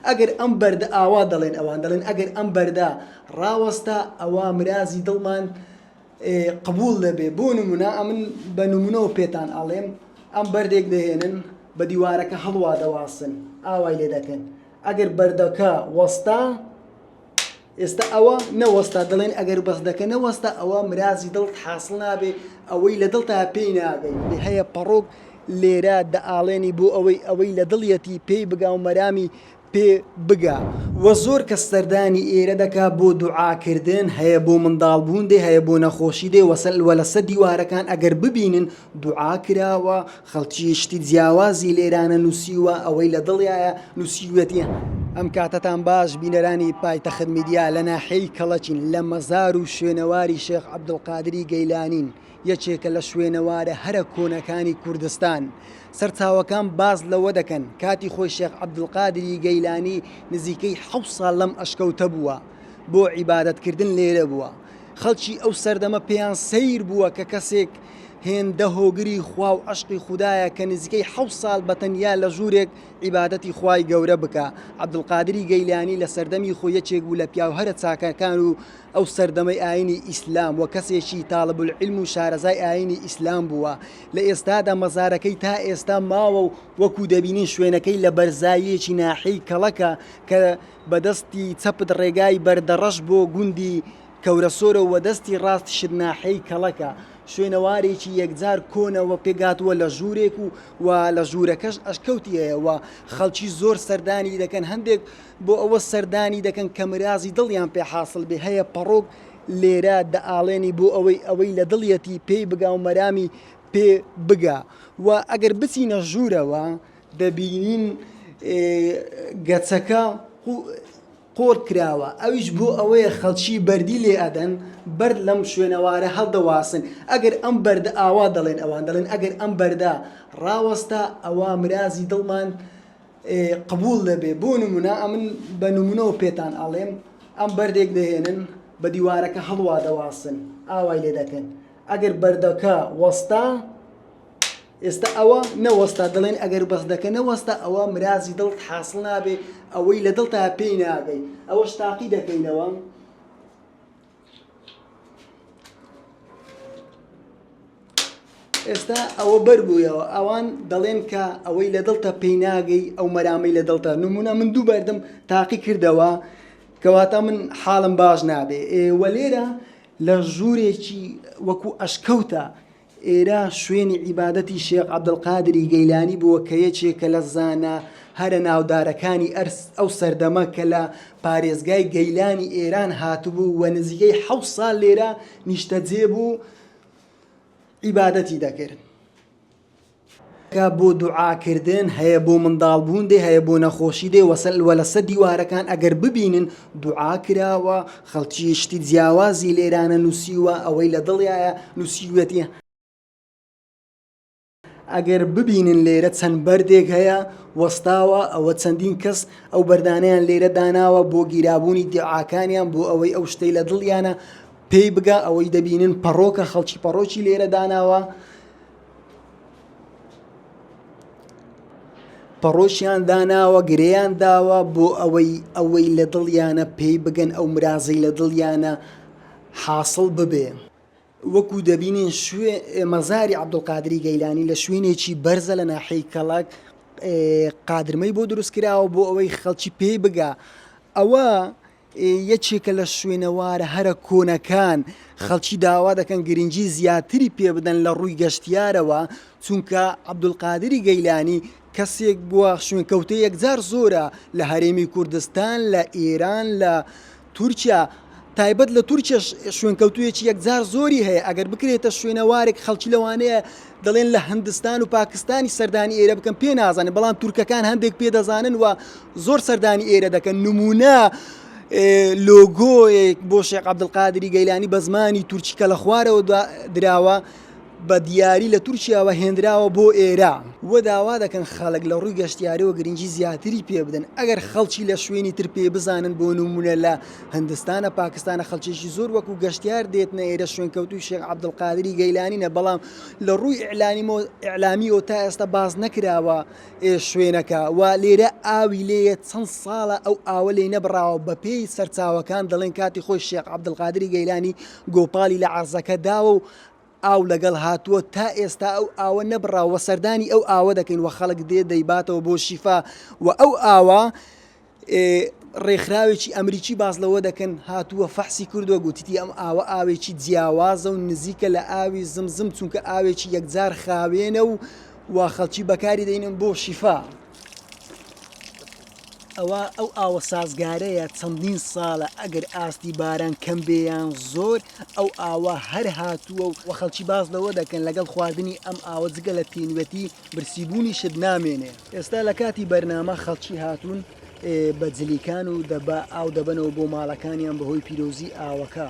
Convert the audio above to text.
ئەگەر ئەم بەردە ئاوا دەڵێن ئەوان دەڵێن ئەگەر ئەم بەردە ڕاوەستا ئەوە مرازی دڵمان قبول دەبێ. بۆ نمونە ئەمن بە نمونەوە پێتان ئەڵێم ئەم بەردێک دەهێنن بە دیوارەکە هەڵوا دەواسن ئاوای لێ دەکەن ئەگەر بەردەکە وەستا ئێستا ئەوە نەوەستا دەڵێن ئەگەر بەس دەکە نەوەستا ئەوە مرازی دڵت حاصل نابێ ئەوەی لە دڵتا پێی ناگەی هەیە پەڕۆک لێرە دەئاڵێنی بۆ ئەوەی لە دڵیەتی پێی بگا و مەرامی پێ بگا وە زۆر کەس سەردانی ئێرە دەکا بۆ دوعاکردن هەیە بۆ منداڵبوون دێ هەیە بۆ نەخۆشی دێ وە لەسەر دیوارەکان ئەگەر ببینن دوعا کراوە خەڵکی شتی جیاوازی لێرانە نووسیوە ئەوەی لە دڵیایە نووسیوەتی. ئەم کاتتان باش بینەرانی پایتەخت میدیا لە ناحیەی کەڵەچین لە مەزار و شوێنەواری شێخ عەبدولقادری گەیلانین یەکێکە لە شوێنەوارە هەرە کۆنەکانی کوردستان. سەرچاوەکان باز لەوە دەکەن کاتی خۆی شێخ عەبدولقادری گەیلانی نزیکەی 7 ساڵ لەم ئەشکەوتە بووە بۆ عیبادەتکردن لێرە بووە. خەڵکی ئەو سەردەمە پێیان سەیر بووە کە کەسێک هێندە هۆگری خوا و عەشقی خودایە کە نزیکەی 7 ساڵ بەتەنیا لە ژوورێک عیبادەتی خوای گەورە بکە. عەبدولقادری گەیلانی لە سەردەمی خۆی یەکێک بوو لە پیاوهەرە چاکەکان و ئەو سەردەمەی ئاینی ئیسلام وە کەسێکی تاڵبولعیلم و شارەزای ئاینی ئیسلام بووە. لە ئێستادا مەزارەکەی تا ئێستا ماوە و وەکو دەبینین شوێنەکەی لە بەرزاییەکی ناحیەی کەڵەکە کە بەدەستی چەپت ڕێگای بەردەڕەش بۆ گوندی کەورەسۆرە و دەستی ڕاستیشت ناحیەی کەڵەکە. شوێنەوارێکی یەکجار کۆنەوە پێگاتووە لە ژوورێک و لە ژوورەکەش ئەشکەوتی هەیەوە خەڵکی زۆر سەردانی دەکەن هەندێک بۆ ئەوە سەردانی دەکەن کە مرازی دڵیان پێ حاصل بێ. هەیە پەڕۆک لێرە دەئاڵێنی بۆ ئەوەی لە دڵیەتی پێی بگا و مەرامی پێ بگا و ئەگەر بچینە ژوورەوە دەبینین گەچەکە قۆڵ کراوە ئەویش بۆ ئەوەیە خەڵکی بەردی لێ ئەدەن بەرد لەم شوێنەوارە هەڵدەواسن ئەگەر ئەم بەردە ئاوا دەڵێن ئەوان دەڵێن ئەگەر ئەم بەردە ڕاوەستا ئەوە مرازی دڵمان قبول دەبێ. بۆ نمونە ئەمن بە نمونەوە پێتان ئەڵێم ئەم بەردێک دەهێنن بە دیوارەکە هەڵوا دەواسن ئاوای لێ دەکەن ئەگەر بەردەکە وەستا ئێستا ئەوە نەوەستا دەڵێن ئەگەر بەس دەکە نەوەستا ئەوە مرازی دڵت حاصل نابێ ئەوەی لە دڵتا پێی ناگەی ئەوەش تاقی دەکەینەوە. ئێستا ئەوە بەربوویەوە ئەوان دەڵێن کە ئەوەی لە دڵتە پێی ناگەی ئەو مەرامەی لە دڵتە نمونە من دوو بەردەم تاقی کردەوە کەواتە من حاڵم باش نابێ. وە لێرە لە ژوورێکی وەکو ئەشکەوتە ئێرە شوێنی عیبادەتی شێخ عەبدولقادری گەیلانی بووە کە یەکێکە لە زانە هەرە ناودارەکانی ئەو سەردەمە کە لە پارێزگای گەیلانی ئێران هاتوبوو و نزیکەی 7 ساڵ لێرە نیشتەجێ بوو عیبادەتی دەکرد. بۆ دوعاکردن هەیە بۆ منداڵبوون دێ هەیە بۆ نەخۆشی دێ وە لەسەر دیوارەکان ئەگەر ببینن دوعا کراوە خەڵکی شتی جیاوازی لێرانە نووسیوە ئەوەی لە دڵیایە نووسیوەتی. ئەگەر ببینن لێرە چەند بەردێک هەیە وەستاوە ئەوە چەندین کەس ئەو بەردانیان لێرە داناوە بۆ گیرابوونی دیعاکانیان بۆ ئەوەی ئەو شتەی لە دڵیانە پێی بگا ئەوەی دەبینن پەڕۆکە خەڵکی پەڕۆکی لێرە داناوە پەڕۆشیان داناوە گرێیان داوە بۆ ئەوەی لە دڵیانە پێی بگەن ئەو مرازەی لە دڵیانە حاصل ببێ. وەکو دەبینین مەزاری عەبدولقادری گەیلانی لە شوێنێکی بەرزە لە ناحیەی کەڵک قادرمەی بۆ دروستکراوە بۆ ئەوەی خەڵکی پێی بگا. ئەوە یەکێکە لە شوێنەوارە هەرە کۆنەکان خەڵکی داوا دەکەن گرنگی زیاتری پێ بدەن لە ڕووی گەشتیارەوە چونکە عەبدولقادری گەیلانی کەسێک بووە شوێنکەوتە یەکجار زۆرە لە هەرێمی کوردستان لە ئێران لە تورکیا تایبەت لە تورکیا شوێنکەوتویەکی یەکجار زۆری هەیە ئەگەر بکرێتە شوێنەوارێک خەڵکی لەوانەیە دەڵێن لە هەندستان و پاکستانی سەردانی ئێرە بکەن پێ نازانن بەڵام تورکەکان هەندێک پێ دەزانن و زۆر سەردانی ئێرە دەکەن. نمونە لۆگۆیەک بۆ شێخ عەبدولقادری گەیلانی بە زمانی تورکی کە لە خوارەوە دراوە بە دیاری لە تورکیاوە هێنراوە بۆ ئێرە وە داوا دەکەن خەڵک لە ڕووی گەشتیاریەوە گرنگی زیاتری پێ بدەن ئەگەر خەڵکی لە شوێنی تر پێ بزانن بۆ نمونە لە هەندستانە پاکستانە خەڵکیێکی زۆر وەکو گەشتیار دێتنە ئێرە شوێنکەوتوی شێخ عەبدولقادری گەیلانینە بەڵام لە ڕووی ئیعلامیەوە تا ئێستا باز نەکراوە شوێنەکە و لێرە ئاوی لێیە چەند ساڵە ئەو ئاوە لێ نەبراوە بە پێی سەرچاوەکان دەڵێن کاتی خۆی شێخ عەبدولقادری گەیلانی گۆپاڵی لە عەرزەکە داوە و ئاو لەگەڵ هاتووە تا ئێستا ئەو ئاوە نەبراوە سەردانی ئەو ئاوە دەکەین وە خەڵک دەیباتەوە بۆ شیفا و ئەو ئاوە ڕێکخراوێکی ئەمریکی باز لەوە دەکەن هاتووە فەحسی کردووە گوتیتی ئەم ئاوە ئاوێکی جیاوازە و نزیکە لە ئاوی زمزم چونکە ئاوێکی یەکجار خاوێنە و خەڵکی بەکاری دەینن بۆ شیفا. ئەو ئاوە سازگارەیە چەندین ساڵە ئەگەر ئاستی باران کەم بێیان زۆر ئەو ئاوە هەر هاتووە و خەڵکی باز لەوە دەکەن لەگەڵ خواردنی ئەم ئاوە جگە لە پێنوەتی برسیبوونی شت نامێنێ. ئێستا لە کاتی بەرنامە خەڵکی هاتوون بە جلیکان و ئاو دەبنەوە بۆ ماڵەکانیان بەهۆی پیرۆزی ئاوەکە.